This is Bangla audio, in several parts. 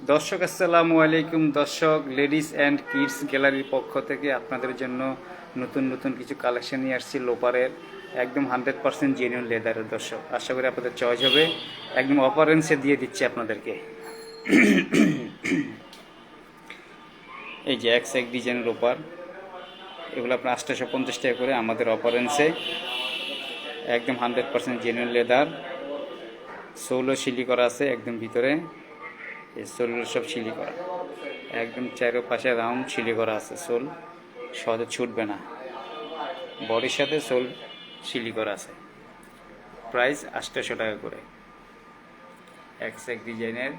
দর্শক আসসালামু আলাইকুম। দর্শক, লেডিস অ্যান্ড কিডস গ্যালারির পক্ষ থেকে আপনাদের জন্য নতুন নতুন কিছু কালেকশন নিয়ে আসছি লোপারের। একদম 100% জেনুইন লেদারের। দর্শক, আশা করি আপনাদের চয়েস হবে। একদম অপারেন্সে দিয়ে দিচ্ছি আপনাদেরকে। এই যে এক ডিজাইনের লোপার, এগুলো আপনার 850 টাকা করে আমাদের অপারেন্সে। একদম 100% জেনুইন লেদার। সোলও সিলি করা আছে একদম ভিতরে। এই সোলগুলো সব সিলি করা, একদম চারোপাশে রাউন্ড সিলি করা আছে। সোল সহজে ছুটবে না, বডির সাথে সোল সিলি করা আছে। প্রাইস 800 টাকা করে। এক ডিজাইনের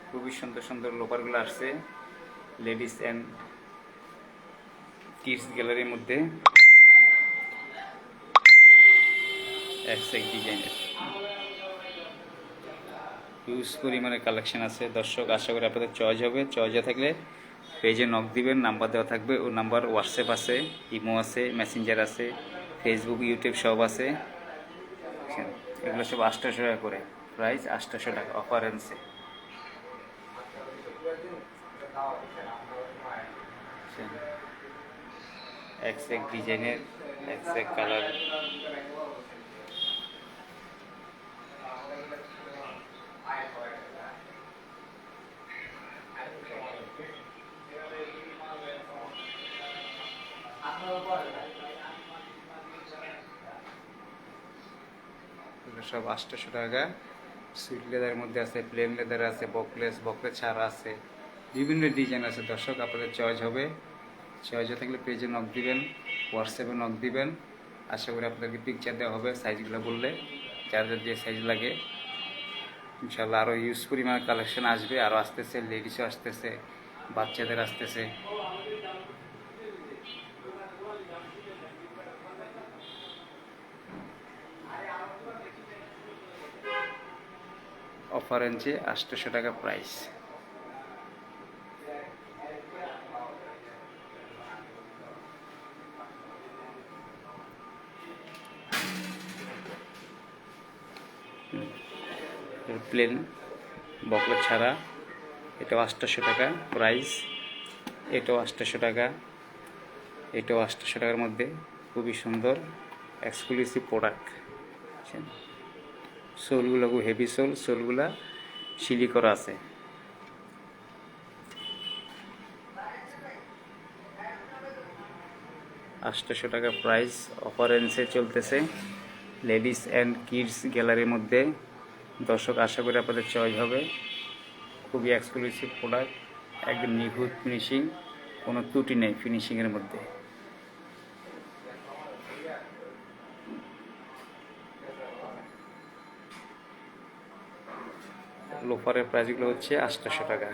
খুবই সুন্দর সুন্দর লোপারগুলো আসছে লেডিস অ্যান্ড কিডস গ্যালারির মধ্যে। এক ডিজাইনের হিউজ পরিমাণে কালেকশন আছে। দর্শক, আশা করি আপনাদের চয়েস হবে। চয়েসে থাকলে পেজে নক দিবেন, নাম্বার দেওয়া থাকবে। ও নাম্বার হোয়াটসঅ্যাপ আছে, ইমো আছে, মেসেঞ্জার আছে, ফেসবুক, ইউটিউব সব আছে। এগুলো সব 800 টাকা করে। প্রাইস 800 টাকা অফারেন্সে। এক ডিজাইনের এক কালার। এগুলো সব 800 টাকা। সুইট লেদারের মধ্যে আছে, প্লেন লেদার আছে, বকলেস ছাড়া আছে, বিভিন্ন ডিজাইন আছে। দর্শক, আপনাদের চয়েস হবে। চয়েস থাকলে পেজে নক দিবেন, হোয়াটসঅ্যাপে নক দিবেন। আশা করি আপনাদেরকে পিকচার দেওয়া হবে সাইজগুলো বললে, যার যার যে সাইজ লাগে। ইনশাল্লাহ আরও ইউজ পরিমাণ কালেকশন আসবে, আরও আসতেছে। লেডিসও আসতেছে, বাচ্চাদের আসতেছে। অফার আনছে 800 টাকা প্রাইস। প্লেন বকলেট ছাড়া, এটাও 800 টাকা প্রাইস। এটাও 800 টাকা। এটাও 800 টাকার মধ্যে খুবই সুন্দর এক্সক্লুসিভ প্রোডাক্ট। সোলগুলো খুব হেভি সোল, সোলগুলা সিলি করা আছে। 800 টাকা প্রাইস অফারেন্সে চলতেছে লেডিস অ্যান্ড কিডস গ্যালারির মধ্যে। দর্শক, আশা করি আপনাদের চয়েস হবে। খুবই এক্সক্লুসিভ প্রোডাক্ট, একদম নিখুঁত ফিনিশিং, কোনো ত্রুটি নেই ফিনিশিংয়ের মধ্যে। লোফারের প্রাইসগুলো হচ্ছে 800 টাকা।